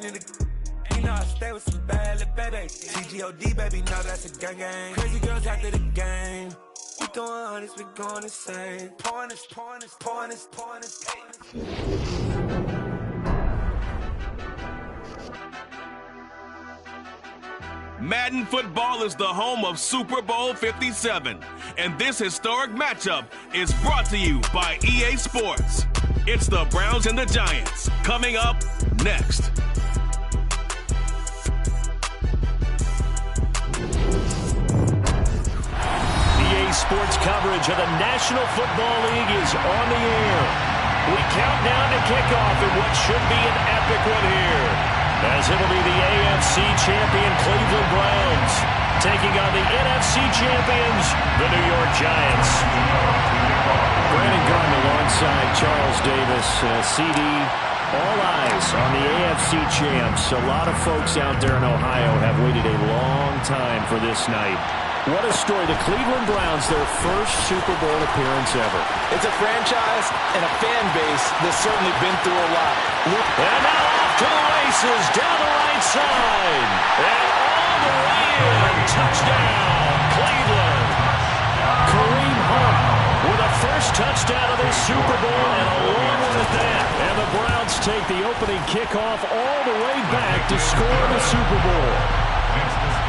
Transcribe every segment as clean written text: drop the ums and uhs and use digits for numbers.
You know I stay with some bad little baby. TGOD, baby, know that's a gang gang. Crazy girls after the game. We throwing hundreds, we going insane. Pointers. Madden Football is the home of Super Bowl 57, and this historic matchup is brought to you by EA Sports. It's the Browns and the Giants, coming up next. EA Sports coverage of the National Football League is on the air. We count down to kickoff in what should be an epic one here, as it'll be the AFC champion Cleveland Browns taking on the NFC champions, the New York Giants. Brandon Garden alongside Charles Davis. CD, all eyes on the AFC champs. A lot of folks out there in Ohio have waited a long time for this night. What a story. The Cleveland Browns, their first Super Bowl appearance ever. It's a franchise and a fan base that's certainly been through a lot. And now off to the races, down the right side. And all the way in. Touchdown, Cleveland. Kareem Hunt with a first touchdown of this Super Bowl and a long one at that. And the Browns take the opening kickoff all the way back to score the Super Bowl.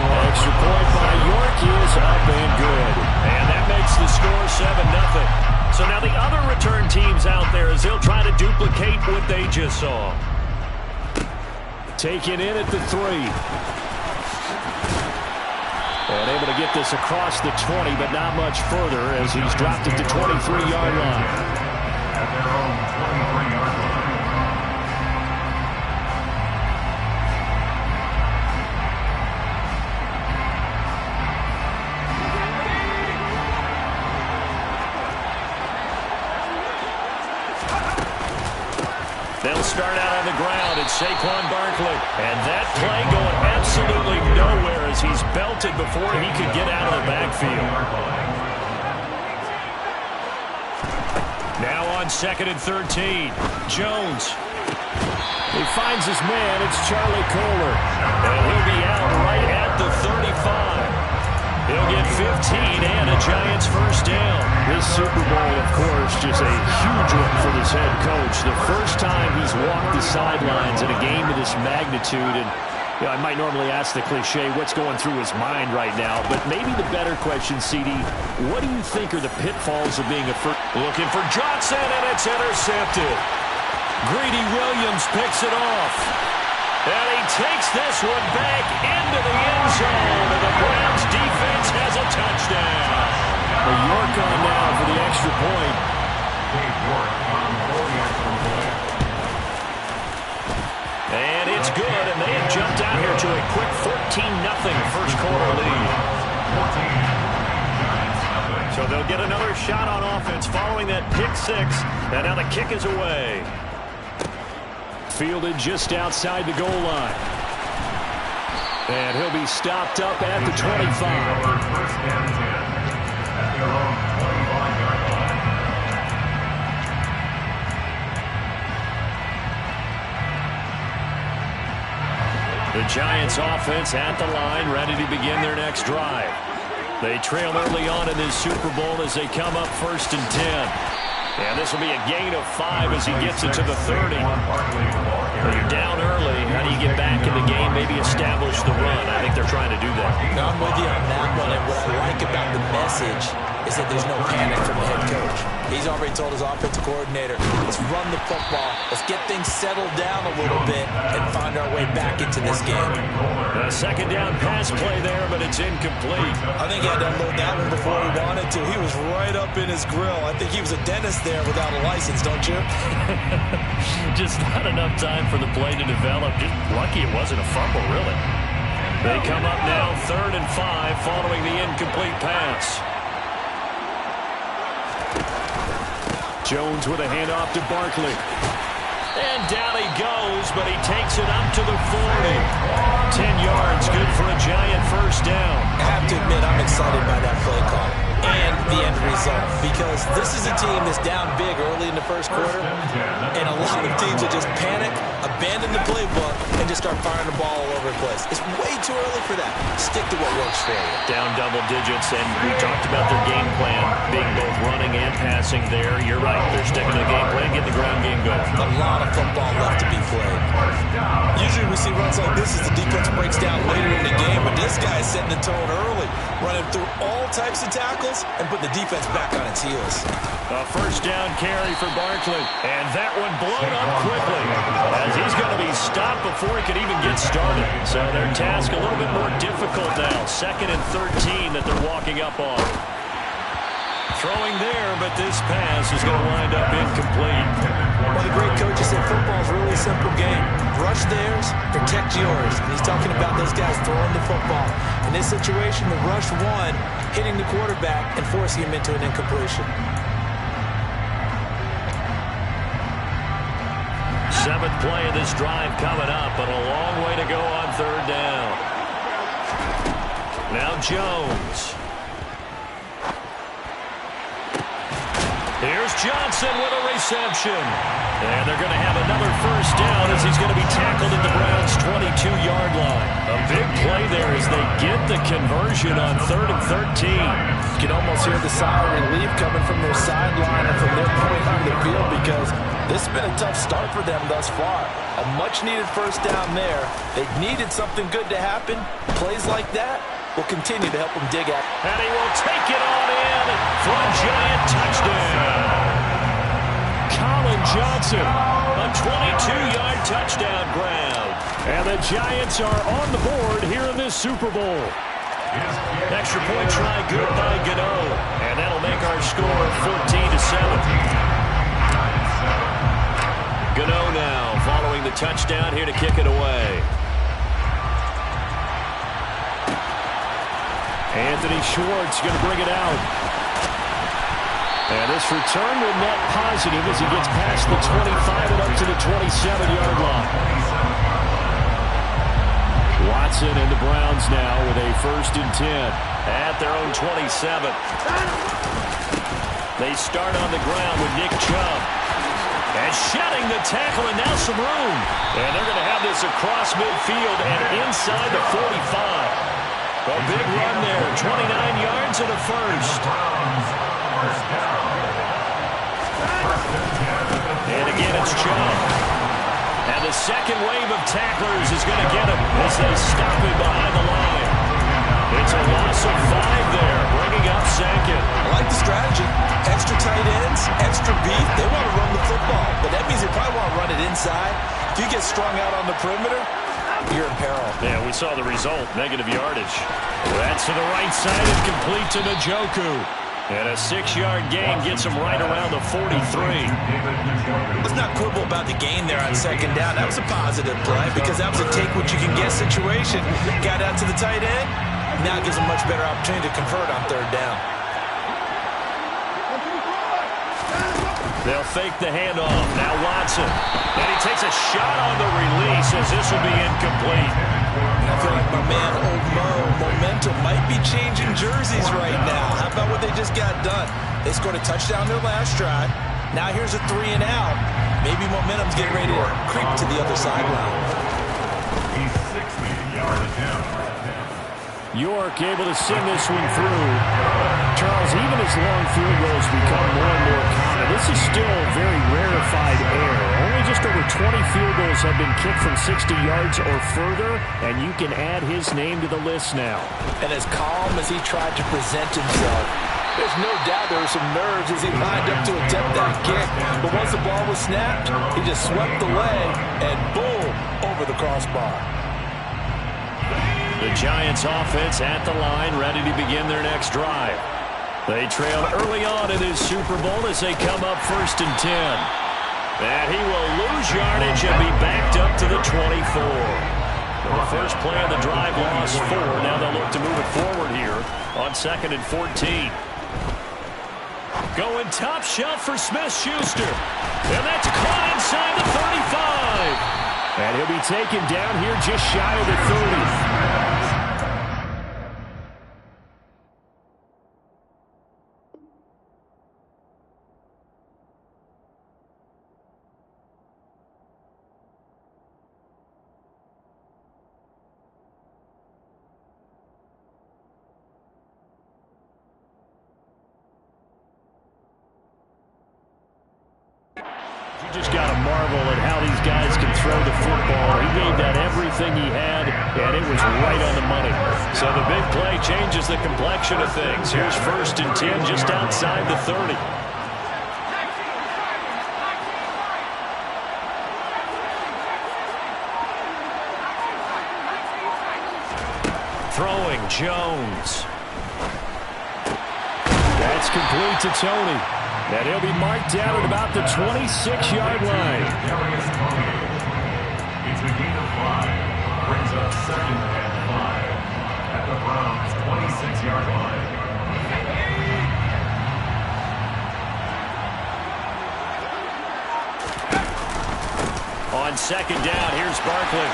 Extra point by York is up and good. And that makes the score 7-0. So now the other return teams out there as they'll try to duplicate what they just saw. Taken in at the 3. And able to get this across the 20, but not much further as he's dropped at the 23-yard line. At their own 23-yard line. They'll start out on the ground. It's Saquon Barkley. And that play going absolutely nowhere as he's belted before he could get out of the backfield. Now on 2nd and 13. Jones. He finds his man. It's Charlie Kohler. And he'll be out right at the 35. He'll get 15 and a Giants first down. This Super Bowl, of course, just a huge one for this head coach. The first time he's walked the sidelines in a game of this magnitude. And you know, I might normally ask the cliche, what's going through his mind right now? But maybe the better question, CD, what do you think are the pitfalls of being a first? Looking for Johnson, and it's intercepted. Greedy Williams picks it off. And he takes this one back into the end zone, and the Browns defense has a touchdown. York on now for the extra point. And it's good, and they have jumped out here to a quick 14-0 first quarter lead. So they'll get another shot on offense following that pick six, and now the kick is away. Fielded just outside the goal line. And he'll be stopped up at the 25. The Giants offense at the line, ready to begin their next drive. They trail early on in this Super Bowl as they come up 1st and 10. And this will be a gain of 5 as he gets it to the 30. You're down early. How do you get back in the game, maybe establish the run? I think they're trying to do that. Now, I'm with you on that one, and what I like about the message is that there's no panic from the head coach. He's already told his offensive coordinator, let's run the football, let's get things settled down a little bit and find our way back into this game. A second down pass play there, but it's incomplete. I think he had to unload that one before he wanted to. He was right up in his grill. I think he was a dentist there without a license, don't you? Just not enough time for the play to develop. Just lucky it wasn't a fumble, really. They come up now 3rd and 5 following the incomplete pass. Jones with a handoff to Barkley. And down he goes, but he takes it up to the 40. 10 yards, good for a Giant first down. I have to admit, I'm excited by that play call and the end result, because this is a team that's down big early in the first quarter, and a lot of teams that just panic, abandon the playbook, and just start firing the ball all over the place. It's way too early for that. Stick to what works for you. Down double digits, and we talked about their game plan being both running and passing there. You're right. They're sticking to the game plan, getting the ground game going. A lot of football left to be played. Usually we see runs like this as the defense breaks down later in the game, but this guy is setting the tone early, running through all types of tackles and putting the defense back on its heels. A first down carry for Barkley, and that one blown up quickly as he's going to be stopped before he could even get started. So their task a little bit more difficult now. 2nd and 13 that they're walking up on. Throwing there, but this pass is going to wind up incomplete. One of the great coaches said football is really a simple game. Rush theirs, protect yours. And he's talking about those guys throwing the football. In this situation, the rush one, hitting the quarterback and forcing him into an incompletion. 7th play of this drive coming up, but a long way to go on 3rd down. Now Jones. Here's Johnson with a reception. And they're going to have another first down as he's going to be tackled at the Browns' 22-yard line. A big play there as they get the conversion on 3rd and 13. You can almost hear the sigh of relief coming from their sideline and from their point on the field because this has been a tough start for them thus far. A much-needed first down there. They needed something good to happen. Plays like that will continue to help them dig at. And he will take it on in for a Giant touchdown. Colin Johnson, a 22-yard touchdown grab. And the Giants are on the board here in this Super Bowl. Extra point try good by Gano. And that'll make our score 14-7. Gano now following the touchdown here to kick it away. Anthony Schwartz going to bring it out. And this return will net positive as he gets past the 25 and up to the 27-yard line. Watson and the Browns now with a 1st and 10 at their own 27. They start on the ground with Nick Chubb. And shedding the tackle, and now some room. And they're going to have this across midfield and inside the 45. A big run there, 29 yards and a first. And again, it's Chubb. And the second wave of tacklers is going to get him as they stop him behind the line. It's a loss of 5 there, bringing up 2nd. I like the strategy. Extra tight ends, extra beef. They want to run the football, but that means they probably want to run it inside. If you get strung out on the perimeter, you're in peril. Yeah, we saw the result, negative yardage. That's to the right side and complete to Njoku. And a 6-yard gain gets him right around the 43. Let's not quibble about the gain there on 2nd down. That was a positive play because that was a take-what-you-can-get situation. Got out to the tight end. Now it gives him a much better opportunity to convert on 3rd down. They'll fake the handoff. Now Watson. And he takes a shot on the release as this will be incomplete. I feel like my man, Old Mo, momentum might be changing jerseys right now. How about what they just got done? They scored a touchdown their last drive. Now here's a 3 and out. Maybe momentum's getting ready to creep to the other sideline. He's 60 yards down. York able to send this one through. Charles, even as long field goals become more and more common, this is still very rarefied air. Only just over 20 field goals have been kicked from 60 yards or further, and you can add his name to the list now. And as calm as he tried to present himself, there's no doubt there were some nerves as he lined up to attempt that kick. But once the ball was snapped, he just swept the leg and boom, over the crossbar. The Giants offense at the line, ready to begin their next drive. They trailed early on in this Super Bowl as they come up 1st and 10. And he will lose yardage and be backed up to the 24. The first play of the drive lost 4. Now they'll look to move it forward here on 2nd and 14. Going top shelf for Smith-Schuster. And that's caught inside the 35. And he'll be taken down here just shy of the 30. just got to marvel at how these guys can throw the football. He gave that everything he had, and it was right on the money. So the big play changes the complexion of things. Here's 1st and 10 just outside the 30. Throwing Jones. That's complete to Tony. And he'll be marked down at about the 26-yard line. It's a gain of 5. Brings up 2nd and 5 at the Browns' 26-yard line. On 2nd down, here's Barkley.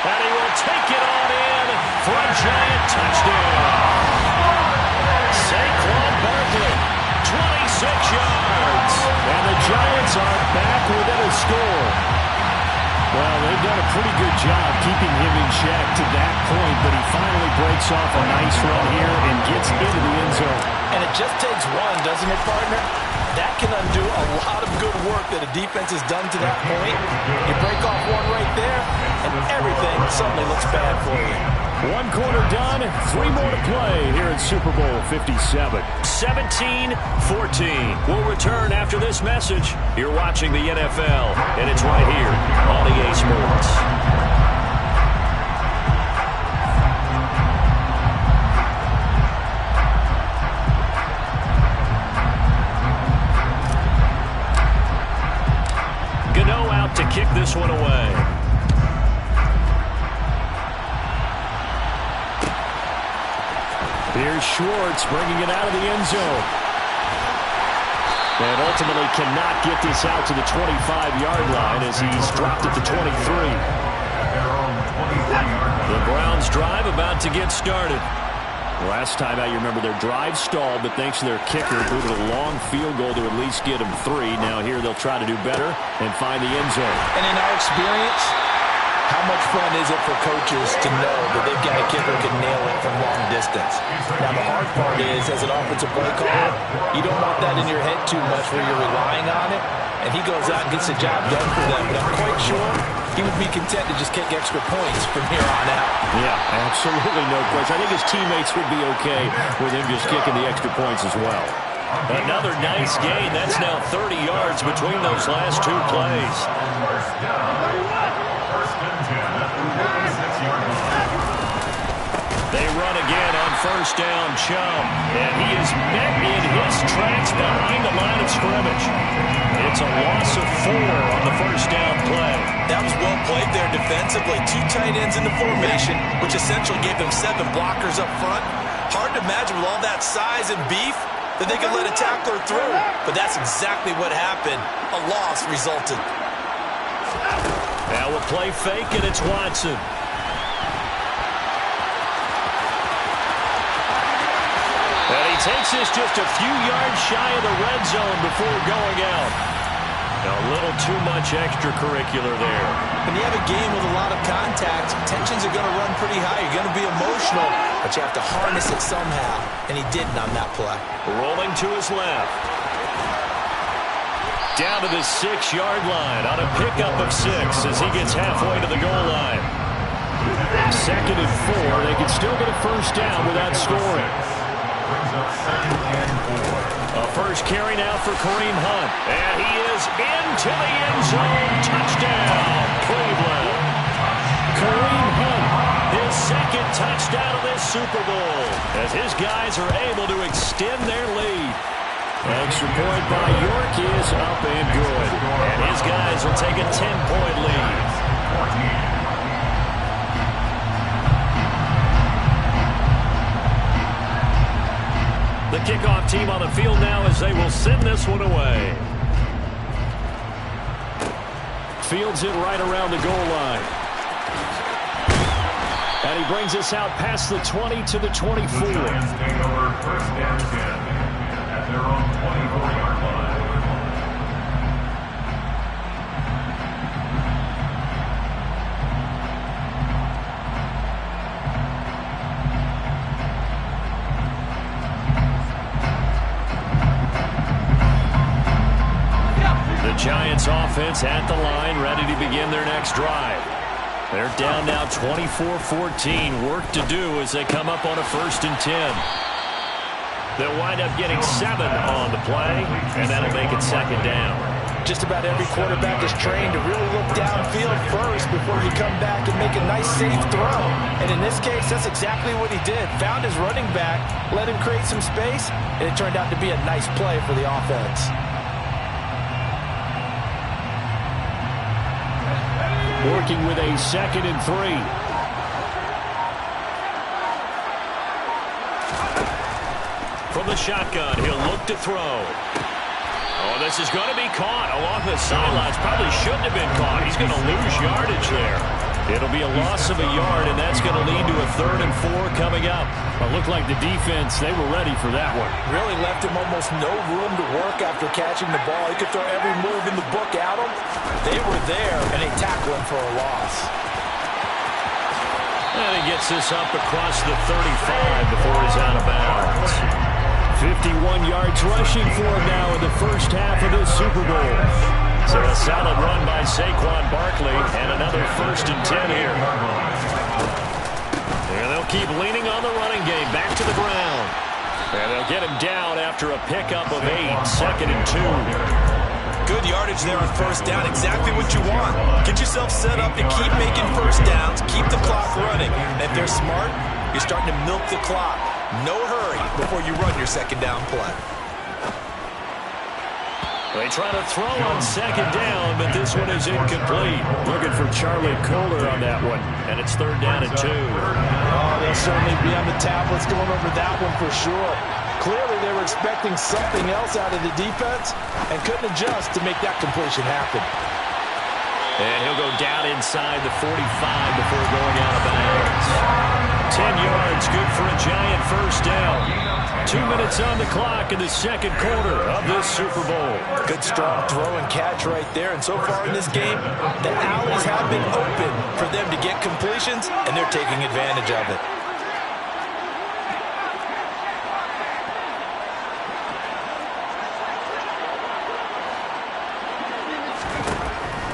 And he will take it on in for a Giant touchdown. Saquon Barkley, 26 yards. And the Giants are back within a score. Well, they've done a pretty good job keeping him in check to that point, but he finally breaks off a nice run here and gets into the end zone. And it just takes one, doesn't it, partner? That can undo a lot of good work that a defense has done to that point. You break off one right there, and everything suddenly looks bad for you. One quarter done, 3 more to play here at Super Bowl 57. 17-14. We'll return after this message. You're watching the NFL, and it's right here on EA Sports. To kick this one away. Here's Schwartz bringing it out of the end zone. And ultimately cannot get this out to the 25-yard line as he's dropped at the 23. The Browns drive about to get started. Last time out, you remember their drive stalled, but thanks to their kicker, booted a long field goal to at least get them 3. Now here they'll try to do better and find the end zone. And in our experience, how much fun is it for coaches to know that they've got a kicker who can nail it from long distance? Now the hard part is, as an offensive play caller, you don't want that in your head too much where you're relying on it, and he goes out and gets the job done for them. But I'm quite sure he would be content to just kick extra points from here on out. Yeah, absolutely no question. I think his teammates would be okay with him just kicking the extra points as well. Another nice gain. That's now 30 yards between those last 2 plays. They run again on 1st down, Chum. And he is met in his tracks behind the line of scrimmage. It's a loss of 4 on the 1st down play. That was well played there defensively. 2 tight ends in the formation, which essentially gave them 7 blockers up front. Hard to imagine with all that size and beef that they could let a tackler through. But that's exactly what happened. A loss resulted. Now we'll play fake, and it's Watson. And he takes this just a few yards shy of the red zone before going out. A little too much extracurricular there. When you have a game with a lot of contact, tensions are going to run pretty high. You're going to be emotional, but you have to harness it somehow, and he didn't on that play. Rolling to his left. Down to the 6-yard line on a pickup of 6 as he gets halfway to the goal line. 2nd and 4. They can still get a 1st down without scoring. A first carry now for Kareem Hunt. And he is into the end zone. Touchdown, Cleveland. Kareem Hunt, his 2nd touchdown of this Super Bowl, as his guys are able to extend their lead. Extra point by York is up and good. And his guys will take a 10-point lead. The kickoff team on the field now as they will send this one away. Fields it right around the goal line. And he brings us out past the 20 to the 24. The Giants take over 1st and 10 at their own 24-yard line. The offense at the line, ready to begin their next drive. They're down now 24-14. Work to do as they come up on a 1st and 10. They'll wind up getting 7 on the play, and that'll make it 2nd down. Just about every quarterback is trained to really look downfield first before you come back and make a nice, safe throw. And in this case, that's exactly what he did. Found his running back, let him create some space, and it turned out to be a nice play for the offense. Working with a 2nd and 3. From the shotgun, he'll look to throw. Oh, this is going to be caught along the sidelines. Probably shouldn't have been caught. He's going to lose yardage there. It'll be a loss of a yard, and that's going to lead to a 3rd and 4 coming up. It looked like the defense, they were ready for that one. Really left him almost no room to work after catching the ball. He could throw every move in the book at him. They were there, and they tackled him for a loss. And he gets this up across the 35 before he's out of bounds. 51 yards rushing for him now in the first half of this Super Bowl. So a solid run by Saquon Barkley and another 1st and 10 here. And they'll keep leaning on the running game back to the ground. And they'll get him down after a pickup of 8, 2nd and 2. Good yardage there on 1st down, exactly what you want. Get yourself set up to keep making 1st downs, keep the clock running. And if they're smart, you're starting to milk the clock. No hurry before you run your 2nd down play. They try to throw on 2nd down, but this one is incomplete. Looking for Charlie Kohler on that one, and it's 3rd down and 2. Oh, they'll certainly be on the tablets going over that one for sure. Clearly, they were expecting something else out of the defense and couldn't adjust to make that completion happen. And he'll go down inside the 45 before going out of bounds. 10 yards, good for a Giant 1st down. 2 minutes on the clock in the 2nd quarter of this Super Bowl. Good strong throw and catch right there. And so far in this game, the alleys have been open for them to get completions, and they're taking advantage of it.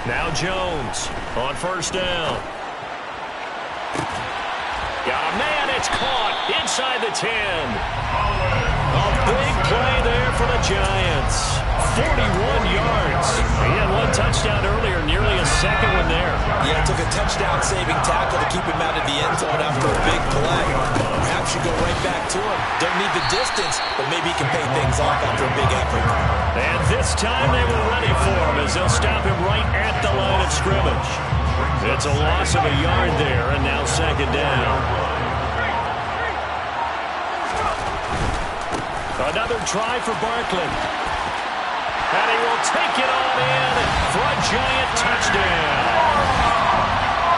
Now Jones on 1st down. Got a man, it's caught inside the 10. A big play there for the Giants. 41 yards. He had 1 touchdown earlier, nearly a 2nd one there. Yeah, it took a touchdown-saving tackle to keep him out of the end zone after a big play. Perhaps you go right back to him. Don't need the distance, but maybe he can pay things off after a big effort. And this time they were ready for him as they'll stop him right at the line of scrimmage. It's a loss of a yard there, and now 2nd down. Another try for Barkley. And he will take it on in for a Giant touchdown.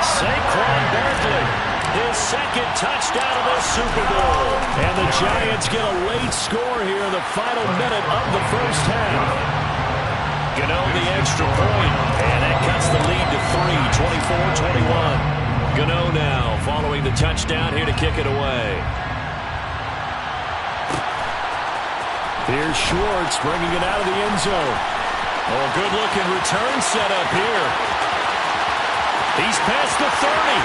Saquon Barkley, his 2nd touchdown of the Super Bowl. And the Giants get a late score here in the final minute of the 1st half. Gano the extra point, and that cuts the lead to 3, 24-21. Gano now following the touchdown here to kick it away. Here's Schwartz bringing it out of the end zone. Oh, good-looking return set up here. He's past the 30.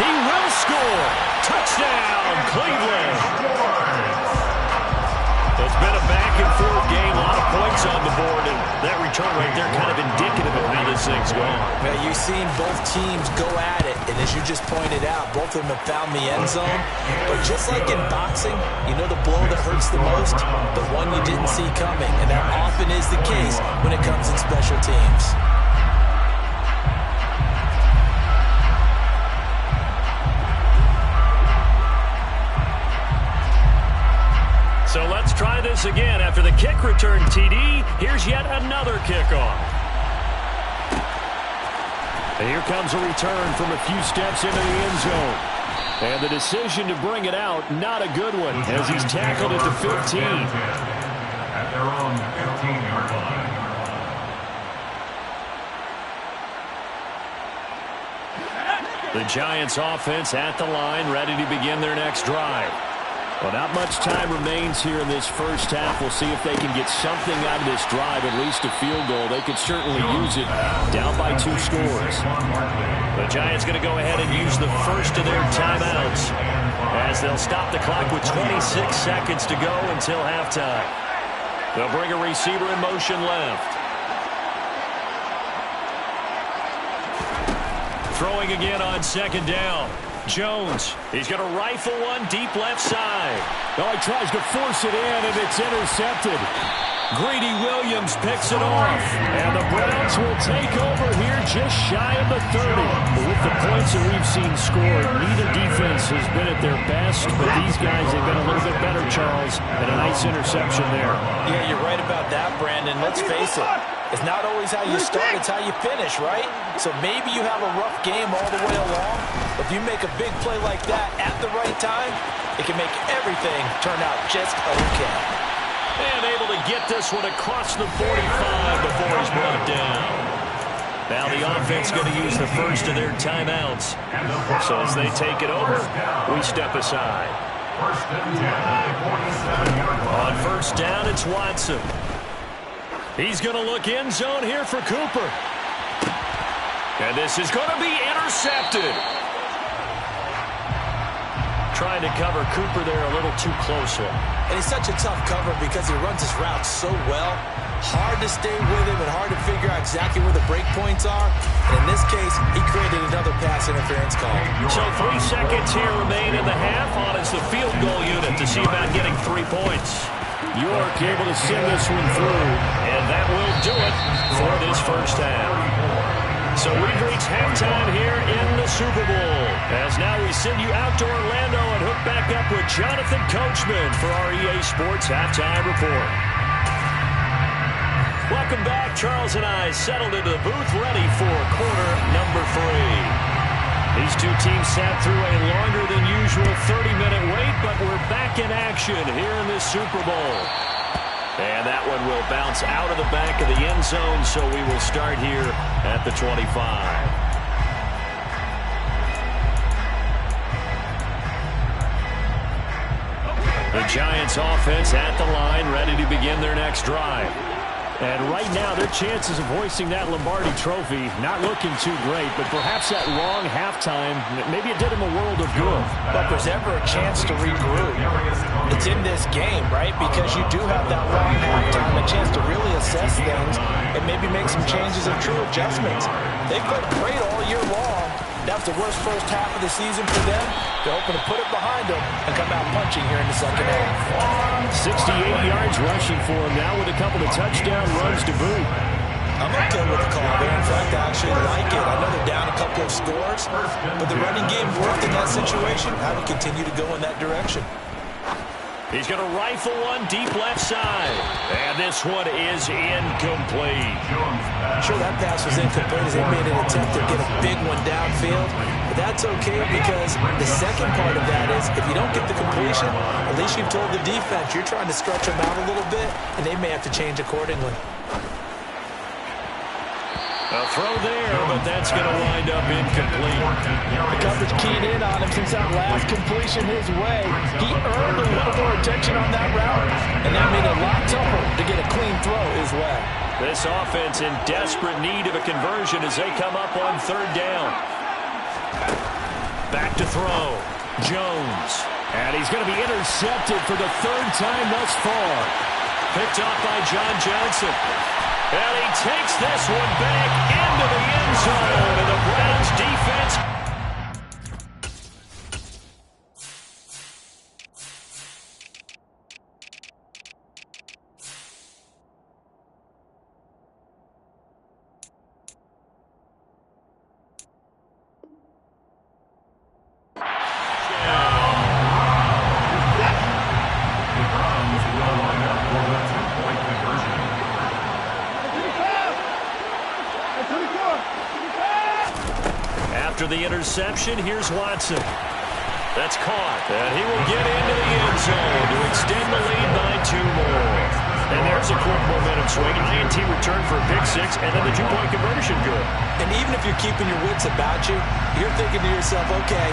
He will score. Touchdown, Cleveland. It's been a back-and-forth game. A lot of points on the board, and that return right there kind of indicative of how this thing's going. Now, you've seen both teams go at it, and as you just pointed out, both of them have found the end zone. But just like in boxing, you know the blow that hurts the most? The one you didn't see coming, and that often is the case when it comes in special teams. So let's try this again. After the kick return, TD, here's yet another kickoff. And here comes a return from a few steps into the end zone. And the decision to bring it out, not a good one, as he's tackled at the 15. At their own 15-yard line. The Giants offense at the line, ready to begin their next drive. Well, not much time remains here in this first half. We'll see if they can get something out of this drive, at least a field goal. They could certainly use it down by 2 scores. The Giants going to go ahead and use the first of their timeouts as they'll stop the clock with 26 seconds to go until halftime. They'll bring a receiver in motion left. Throwing again on second down. Jones, he's going to rifle one deep left side. Oh, he tries to force it in, and it's intercepted. Greedy Williams picks it off. And the Browns will take over here just shy of the 30. But with the points that we've seen scored, neither defense has been at their best, but these guys have been a little bit better, Charles, and a nice interception there. Yeah, you're right about that, Brandon. Let's face it. It's not always how you start, it's how you finish, right? So maybe you have a rough game all the way along. If you make a big play like that at the right time, it can make everything turn out just okay. And able to get this one across the 45 before he's brought down. Now the offense going to use the first of their timeouts. So as they take it over, we step aside. On first down, it's Watson. He's going to look end zone here for Cooper. And this is going to be intercepted. Trying to cover Cooper there a little too closely. And he's such a tough cover because he runs his route so well. Hard to stay with him and hard to figure out exactly where the break points are. And in this case, he created another pass interference call. So 3 seconds here remain in the half. On is the field goal unit to see about getting 3 points. York able to send this one through. And that will do it for this first half. So we've reached halftime here in the Super Bowl. As now we send you out to Orlando and hook back up with Jonathan Coachman for our EA Sports Halftime Report. Welcome back. Charles and I settled into the booth ready for quarter number 3. These two teams sat through a longer than usual 30-minute wait, but we're back in action here in this Super Bowl. And that one will bounce out of the back of the end zone, so we will start here at the 25. The Giants offense at the line, ready to begin their next drive. And right now, their chances of hoisting that Lombardi trophy not looking too great, but perhaps that long halftime, maybe it did them a world of good. But there's ever a chance to regroup. It's in this game, right? Because you do have that long halftime, a chance to really assess things and maybe make some changes and true adjustments. They've played great all year long. That was the worst first half of the season for them. They're hoping to put it behind them and come out punching here in the second half. 68 yards rushing for him now with a couple of touchdown runs to boot. I'm okay with the call there. In fact, I actually like it. I know they're down a couple of scores, but the running game worked in that situation. I would continue to go in that direction. He's going to rifle one deep left side. And this one is incomplete. Sure, that pass was incomplete as they made an attempt to get a big one downfield. But that's okay because the second part of that is if you don't get the completion, at least you've told the defense you're trying to stretch them out a little bit, and they may have to change accordingly. A throw there, but that's going to wind up incomplete. The coverage keyed in on him since that last completion his way. He earned a little more attention on that route, and that made it a lot tougher to get a clean throw his way. This offense in desperate need of a conversion as they come up on third down. Back to throw. Jones. And he's going to be intercepted for the 3rd time thus far. Picked off by John Johnson. And he takes this one back into the end zone. And the Browns defense. After the interception, here's Watson. That's caught. And he will get into the end zone to extend the lead by 2 more. And there's a quick momentum swing. INT return for a pick 6, and then the 2-point conversion good. And even if you're keeping your wits about you, you're thinking to yourself, okay,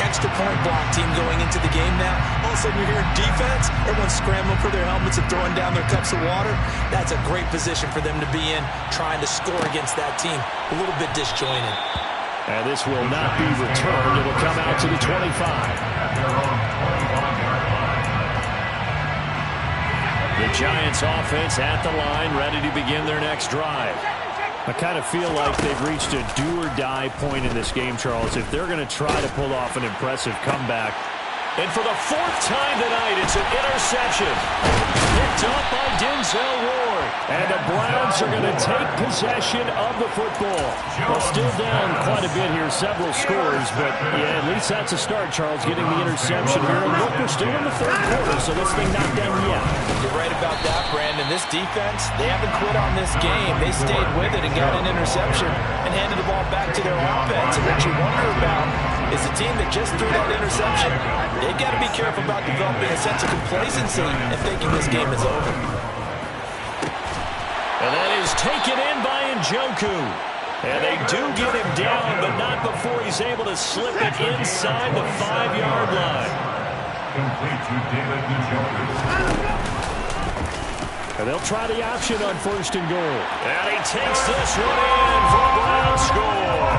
extra point block team going into the game now. All of a sudden you're hearing defense. Everyone's scrambling for their helmets and throwing down their cups of water. That's a great position for them to be in, trying to score against that team. A little bit disjointed. And this will not be returned. It'll come out to the 25. The Giants offense at the line, ready to begin their next drive. I kind of feel like they've reached a do-or-die point in this game, Charles, if they're going to try to pull off an impressive comeback. And for the fourth time tonight, it's an interception. Picked up by Denzel Ward. And the Browns are going to take possession of the football. Well, still down quite a bit here, several scores, but yeah, at least that's a start, Charles, getting the interception here. And look, we're still in the third quarter, so this thing not done yet. You're right about that, Brandon. This defense, they haven't quit on this game. They stayed with it and got an interception and handed the ball back to their offense. And what you wonder about is the team that just threw that interception, they've got to be careful about developing a sense of complacency and thinking this game is over. And that is taken in by Njoku. And they do get him down, but not before he's able to slip it inside the 5-yard line. Complete to David Njoku. And they'll try the option on 1st and goal. And he takes this one in for a Browns score.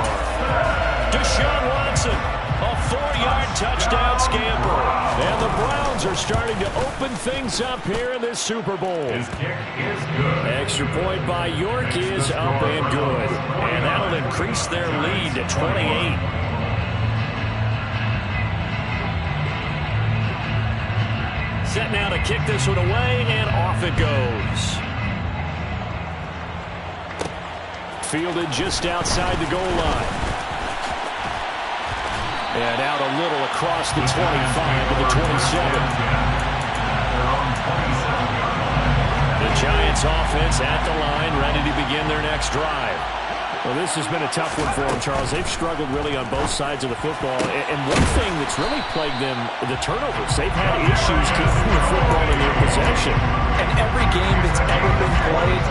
Deshaun Watson, a 4-yard touchdown scamper. And the Browns are starting to open things up here in this Super Bowl. His kick is good. Extra point by York is up and good. And that'll increase their lead to 28. Set now to kick this one away, and off it goes. Fielded just outside the goal line. And out a little across the 25 to the 27. The Giants offense at the line, ready to begin their next drive. Well, this has been a tough one for them, Charles. They've struggled really on both sides of the football. And one thing that's really plagued them, the turnovers. They've had issues keeping the football in their possession. And every game that's ever been played,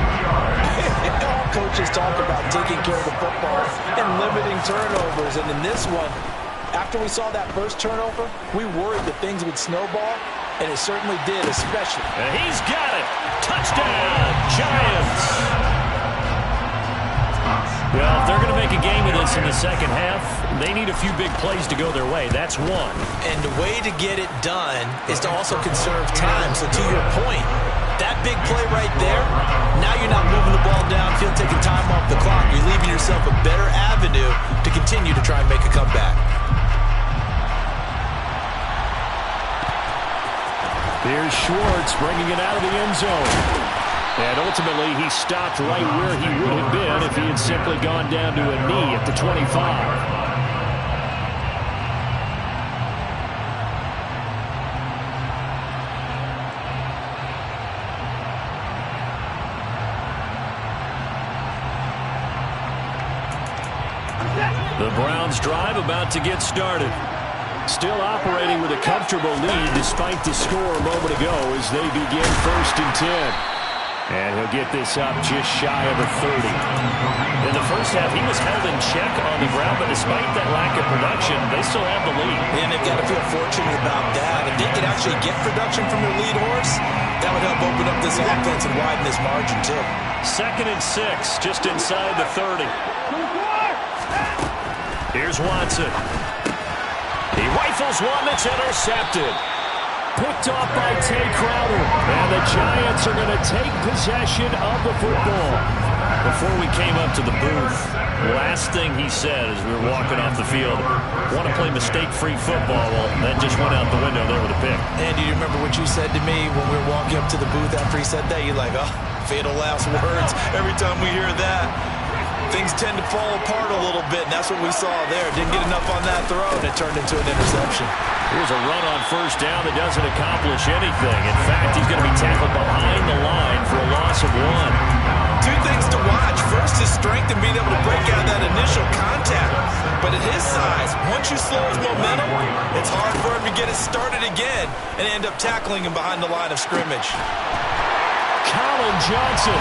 all coaches talk about taking care of the football and limiting turnovers. And in this one, after we saw that first turnover, we worried that things would snowball, and it certainly did, especially. And he's got it. Touchdown, Giants. Well, if they're going to make a game of this in the second half, they need a few big plays to go their way. That's one. And the way to get it done is to also conserve time. So to your point, that big play right there, now you're not moving the ball downfield, taking time off the clock. You're leaving yourself a better avenue to continue to try and make a comeback. Here's Schwartz bringing it out of the end zone. And ultimately, he stopped right where he would have been if he had simply gone down to a knee at the 25. The Browns drive about to get started. Still operating with a comfortable lead despite the score a moment ago as they begin 1st and 10. And he'll get this up just shy of the 30. In the first half, he was held in check on the ground, but despite that lack of production, they still have the lead. And they've got to feel fortunate about that. If they could actually get production from their lead horse, that would help open up this offense and widen this margin, too. 2nd and 6, just inside the 30. Here's Watson. He rifles one that's intercepted. Picked off by Tay Crowder. And the Giants are going to take possession of the football. Before we came up to the booth, last thing he said as we were walking off the field, want to play mistake-free football. Well, that just went out the window there with a pick. Andy, do you remember what you said to me when we were walking up to the booth after he said that? You're like, oh, fatal last words. Every time we hear that, things tend to fall apart a little bit, and that's what we saw there. Didn't get enough on that throw, and it turned into an interception. Here's a run on 1st down that doesn't accomplish anything. In fact, he's going to be tackled behind the line for a loss of 1. Two things to watch. First, his strength and being able to break out that initial contact. But at his size, once you slow his momentum, it's hard for him to get it started again and end up tackling him behind the line of scrimmage. Johnson,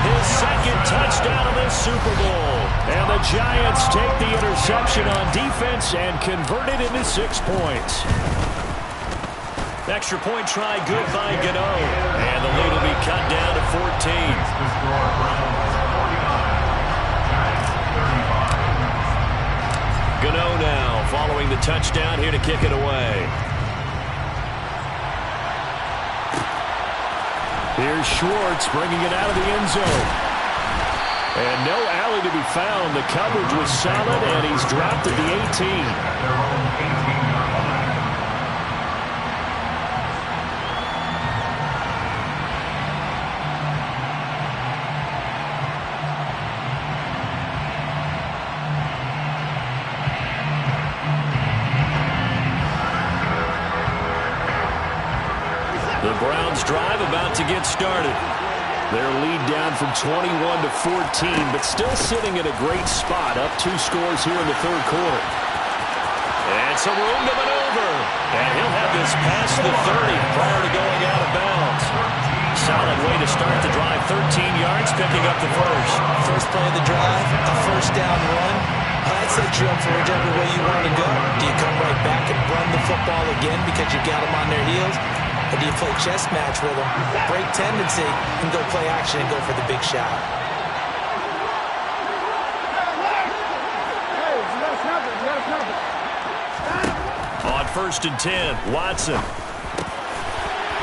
his second touchdown of this Super Bowl. And the Giants take the interception on defense and convert it into 6 points. Extra point try good by Gano. And the lead will be cut down to 14. Gano now following the touchdown here to kick it away. Here's Schwartz bringing it out of the end zone. And no alley to be found. The coverage was solid, and he's dropped at the 18. The Browns drive about to get started. Their lead down from 21 to 14, but still sitting at a great spot, up 2 scores here in the third quarter. And some room to maneuver. And he'll have this past the 30 prior to going out of bounds. Solid way to start the drive, 13 yards, picking up the first. First play of the drive, a first down run. That sets you up for whichever way you want to go. Do you come right back and run the football again because you got them on their heels? Or do you play chess match with them, break tendency, and go play action and go for the big shot? On 1st and 10, Watson.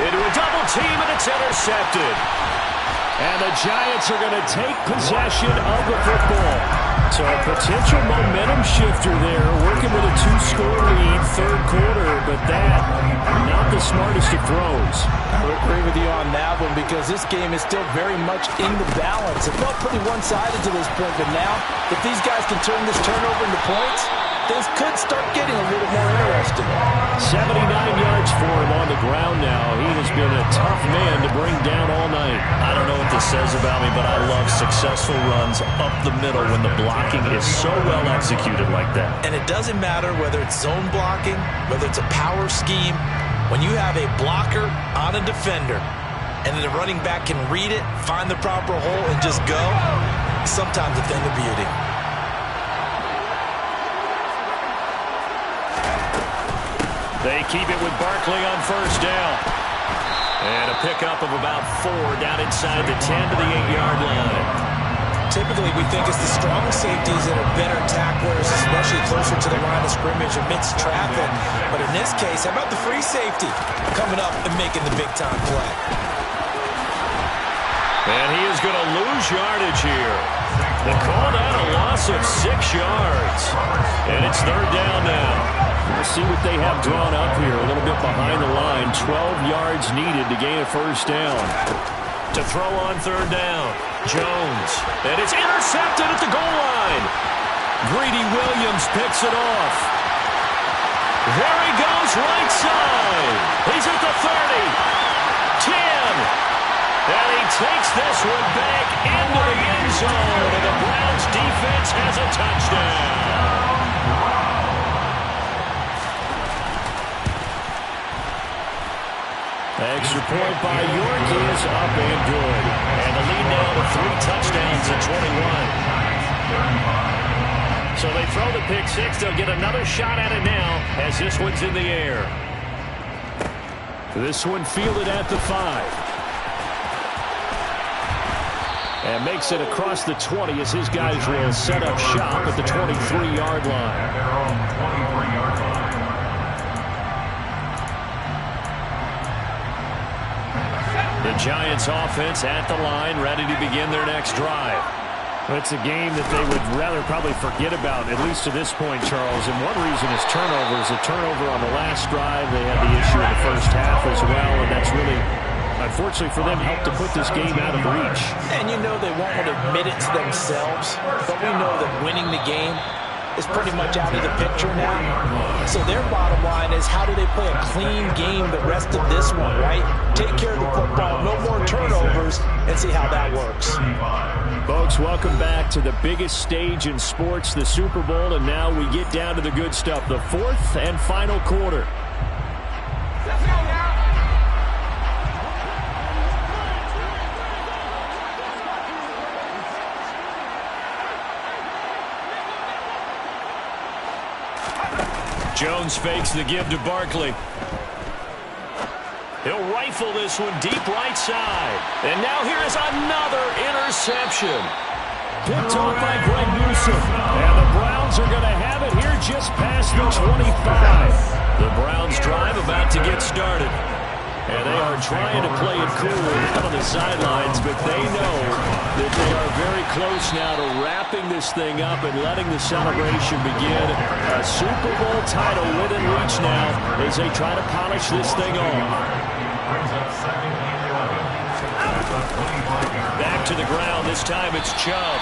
Into a double team, and it's intercepted. And the Giants are going to take possession of the football. So a potential momentum shifter there, working with a 2-score lead, third quarter, but that, not the smartest of throws. I would agree with you on that one because this game is still very much in the balance. It felt pretty one-sided to this point, but now, if these guys can turn this turnover into points, things could start getting a little more interesting. 79 yards for him on the ground now. He has been a tough man to bring down all night. I don't know what this says about me, but I love successful runs up the middle when the blocking is so well executed like that. And it doesn't matter whether it's zone blocking, whether it's a power scheme. When you have a blocker on a defender and then the running back can read it, find the proper hole, and just go, sometimes a thing of beauty. They keep it with Barkley on first down. And a pickup of about 4 down inside the 10 to the 8-yard line. Typically, we think it's the strong safeties that are better tacklers, especially closer to the line of scrimmage amidst traffic. But in this case, how about the free safety coming up and making the big-time play? And he is going to lose yardage here. They called out a loss of 6 yards. And it's third down now. We'll see what they have drawn up here. A little bit behind the line. 12 yards needed to gain a first down. To throw on third down. Jones. And it's intercepted at the goal line. Greedy Williams picks it off. There he goes right side. He's at the 30. 10. And he takes this one back into the end zone. And the Browns defense has a touchdown. Extra point by York is up and good. And the lead now to 3 touchdowns at 21. So they throw the pick 6. They'll get another shot at it now as this one's in the air. This one fielded at the 5. And makes it across the 20 as his guys will set up shop at the 23-yard line. The Giants offense at the line, ready to begin their next drive. It's a game that they would rather probably forget about, at least to this point, Charles. And one reason is turnovers. A turnover on the last drive. They had the issue in the first half as well, and that's really, unfortunately for them, helped to put this game out of reach. And you know they won't want to admit it to themselves, but we know that winning the game is pretty much out of the picture now. So their bottom line is, how do they play a clean game the rest of this one, right? Take care of the football, no more turnovers, and see how that works. Folks, welcome back to the biggest stage in sports, the Super Bowl, and now we get down to the good stuff, the 4th and final quarter. Jones fakes the give to Barkley. He'll rifle this one deep right side. And now here is another interception. Picked off by Greg Newsome. And the Browns are going to have it here just past the 25. The Browns drive about to get started. And they are trying to play it cool out on the sidelines, but they know that they are very close now to wrapping this thing up and letting the celebration begin. A Super Bowl title within reach now as they try to polish this thing off. Back to the ground. This time it's Chubb.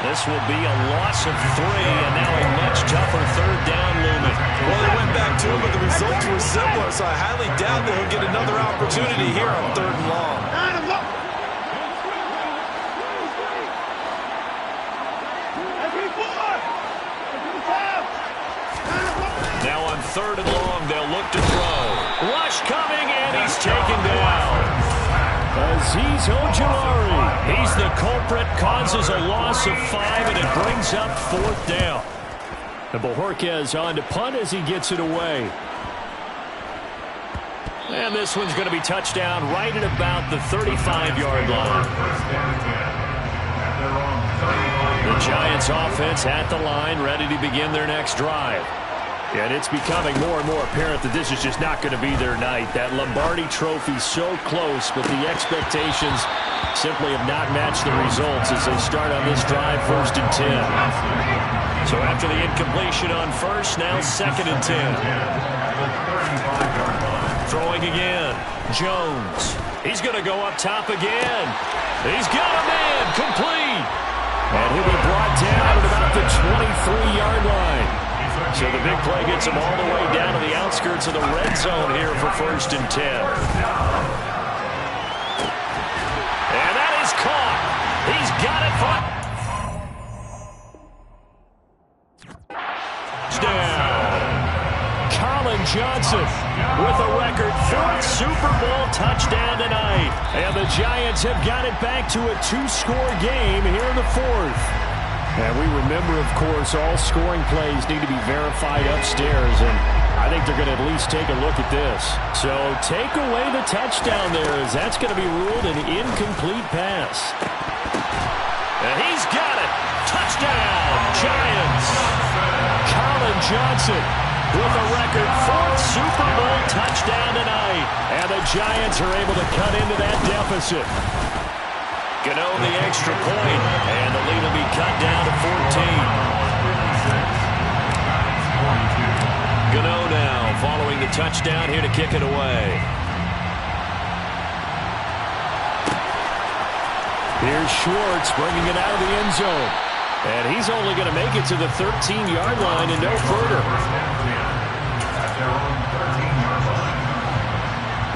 This will be a loss of 3, and now a much tougher third down looming. Well, they went back to him, but the results were similar, so I highly doubt that he'll get another opportunity here on 3rd and long. Now on 3rd and long, they'll look to throw. Rush coming, and he's taken down. Azeez Ojulari. He's the culprit, causes a loss of 5, and it brings up 4th down. And Bojorquez on to punt as he gets it away. And this one's going to be touchdown right at about the 35-yard line. The Giants offense at the line, ready to begin their next drive. And it's becoming more and more apparent that this is just not going to be their night. That Lombardi trophy so close, but the expectations simply have not matched the results as they start on this drive 1st and 10. So after the incompletion on 1st, now 2nd and 10. Throwing again. Jones. He's going to go up top again. He's got a man complete. And he'll be brought down at about the 23-yard line. So the big play gets him all the way down to the outskirts of the red zone here for 1st and 10. And that is caught. He's got it for touchdown. Colin Johnson with a record 4th Super Bowl touchdown tonight. And the Giants have got it back to a 2-score game here in the 4th. And we remember, of course, all scoring plays need to be verified upstairs, and I think they're going to at least take a look at this. So take away the touchdown there, as that's going to be ruled an incomplete pass. And he's got it. Touchdown, Giants. Colin Johnson with a record 4th Super Bowl touchdown tonight. And the Giants are able to cut into that deficit. Gano the extra point, and the lead will be cut down to 14. Gano now following the touchdown here to kick it away. Here's Schwartz bringing it out of the end zone. And he's only going to make it to the 13-yard line and no further.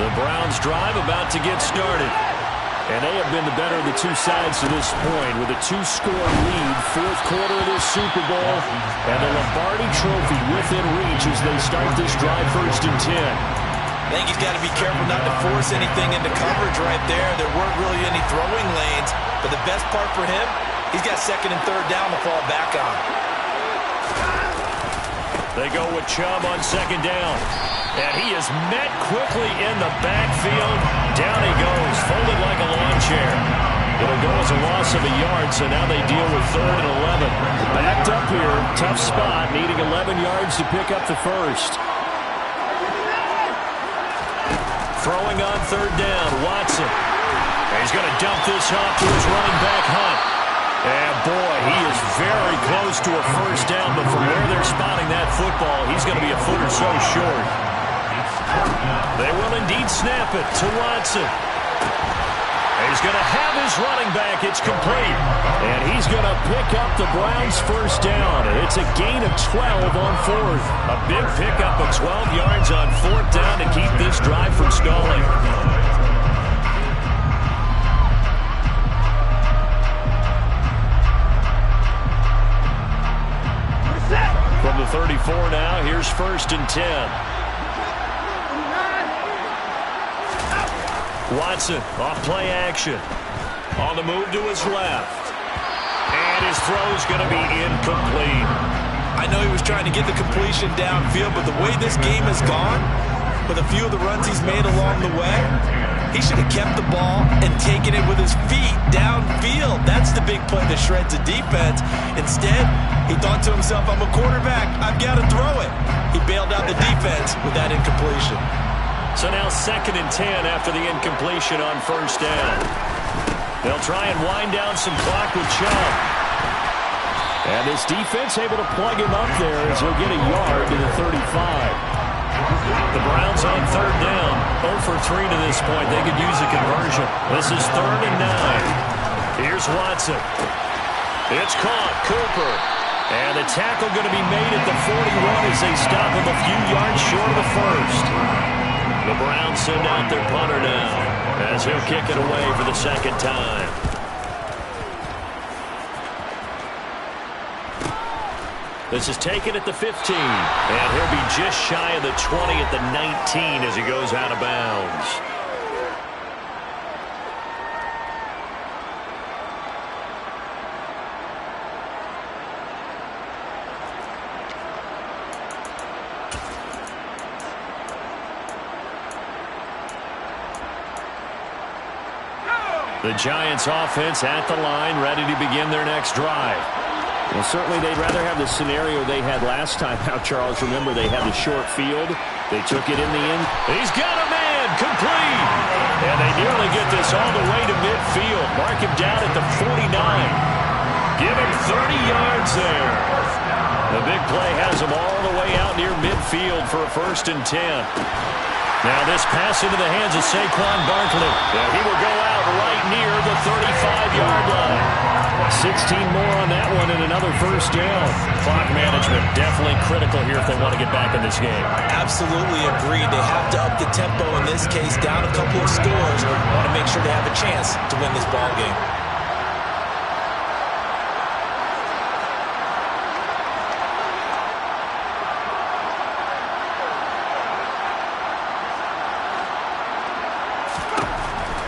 The Browns drive about to get started. And they have been the better of the two sides to this point with a 2-score lead, 4th quarter of this Super Bowl, and the Lombardi trophy within reach as they start this drive 1st and 10. I think he's got to be careful not to force anything into coverage right there. There weren't really any throwing lanes, but the best part for him, he's got 2nd and 3rd down to fall back on. They go with Chubb on 2nd down. And he is met quickly in the backfield. Down he goes, folded like a lawn chair. It'll go as a loss of a yard, so now they deal with 3rd and 11. Backed up here, tough spot, needing 11 yards to pick up the 1st. Throwing on 3rd down, Watson. He's going to dump this off to his running back, Hunt. And boy, he is very close to a 1st down, but from where they're spotting that football, he's going to be a foot or so short. They will indeed snap it to Watson. He's going to have his running back. It's complete. And he's going to pick up the Browns' 1st down. It's a gain of 12 on 4th. A big pickup of 12 yards on 4th down to keep this drive from stalling. From the 34 now, here's 1st and 10. Watson off play action. On the move to his left. And his throw's going to be incomplete. I know he was trying to get the completion downfield, but the way this game has gone, with a few of the runs he's made along the way, he should have kept the ball and taken it with his feet downfield. That's the big play that shreds the defense. Instead, he thought to himself, I'm a quarterback, I've got to throw it. He bailed out the defense with that incompletion. So now 2nd and 10 after the incompletion on 1st down. They'll try and wind down some clock with Chubb. And this defense able to plug him up there as he'll get a yard to the 35. The Browns on 3rd down. 0 for 3 to this point. They could use a conversion. This is 3rd and 9. Here's Watson. It's caught. Cooper. And the tackle going to be made at the 41 as they stop him a few yards short of the 1st. The Browns send out their punter now as he'll kick it away for the 2nd time. This is taken at the 15, and he'll be just shy of the 20 at the 19 as he goes out of bounds. The Giants offense at the line, ready to begin their next drive. Well, certainly they'd rather have the scenario they had last time out, Charles. Remember, they had the short field. They took it in the end. He's got a man, complete. And they nearly get this all the way to midfield. Mark him down at the 49. Give him 30 yards there. The big play has him all the way out near midfield for a 1st and 10. Now this pass into the hands of Saquon Barkley. Yeah, he will go out right near the 35-yard line. 16 more on that one and another 1st down. Clock management definitely critical here if they want to get back in this game. Absolutely agreed. They have to up the tempo in this case, down a couple of scores. Want to make sure they have a chance to win this ball game.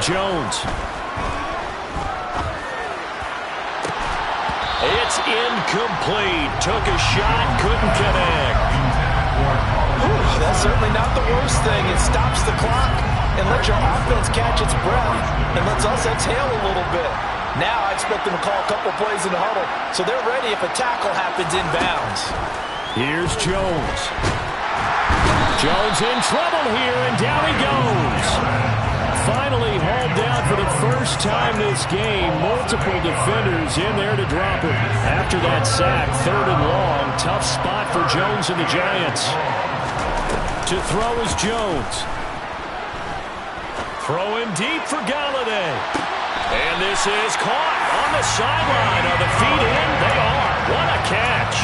Jones. It's incomplete. Took a shot, couldn't connect. That's certainly not the worst thing. It stops the clock and lets your offense catch its breath and lets us exhale a little bit. Now I expect them to call a couple plays in the huddle so they're ready if a tackle happens inbounds. Here's Jones. Jones in trouble here, and down he goes. Finally hauled down for the first time this game. Multiple defenders in there to drop him. After that sack, 3rd and long. Tough spot for Jones and the Giants. To throw is Jones. Throwing deep for Galladay. And this is caught on the sideline. Are the feet in? They are. What a catch.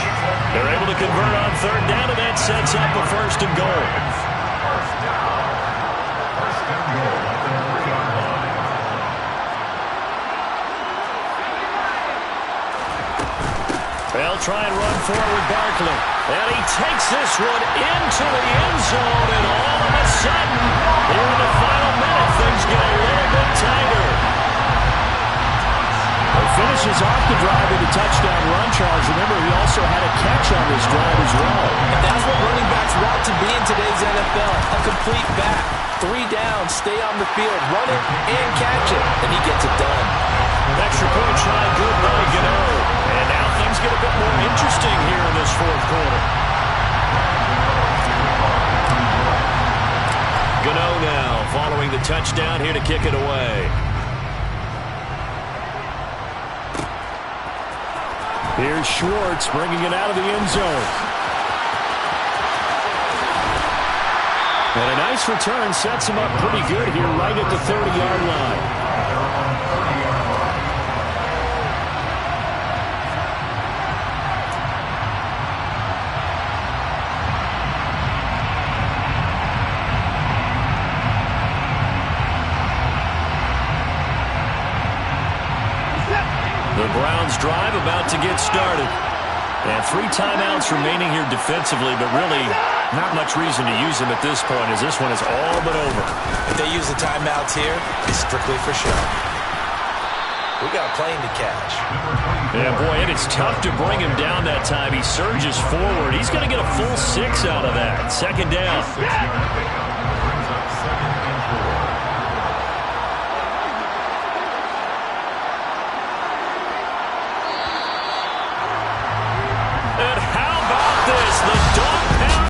They're able to convert on 3rd down, and that sets up a 1st and goal. They'll try and run forward with Barkley. And he takes this one into the end zone, and all of a sudden, here in the final minute, things get a little bit tighter. He finishes off the drive with a touchdown run, Charles. Remember, he also had a catch on this drive as well. And that's what running backs want to be in today's NFL, a complete back. 3 down, stay on the field, run it, and catch it, and he gets it done. Extra point try, good by Gano. And now things get a bit more interesting here in this 4th quarter. Gano now following the touchdown here to kick it away. Here's Schwartz bringing it out of the end zone. And a nice return sets him up pretty good here right at the 30-yard line. The Browns drive about to get started. And 3 timeouts remaining here defensively, but really not much reason to use them at this point as this one is all but over. If they use the timeouts here, it's strictly for show. We got a plane to catch. Yeah, boy, and it's tough to bring him down that time. He surges forward. He's going to get a full 6 out of that. Second down.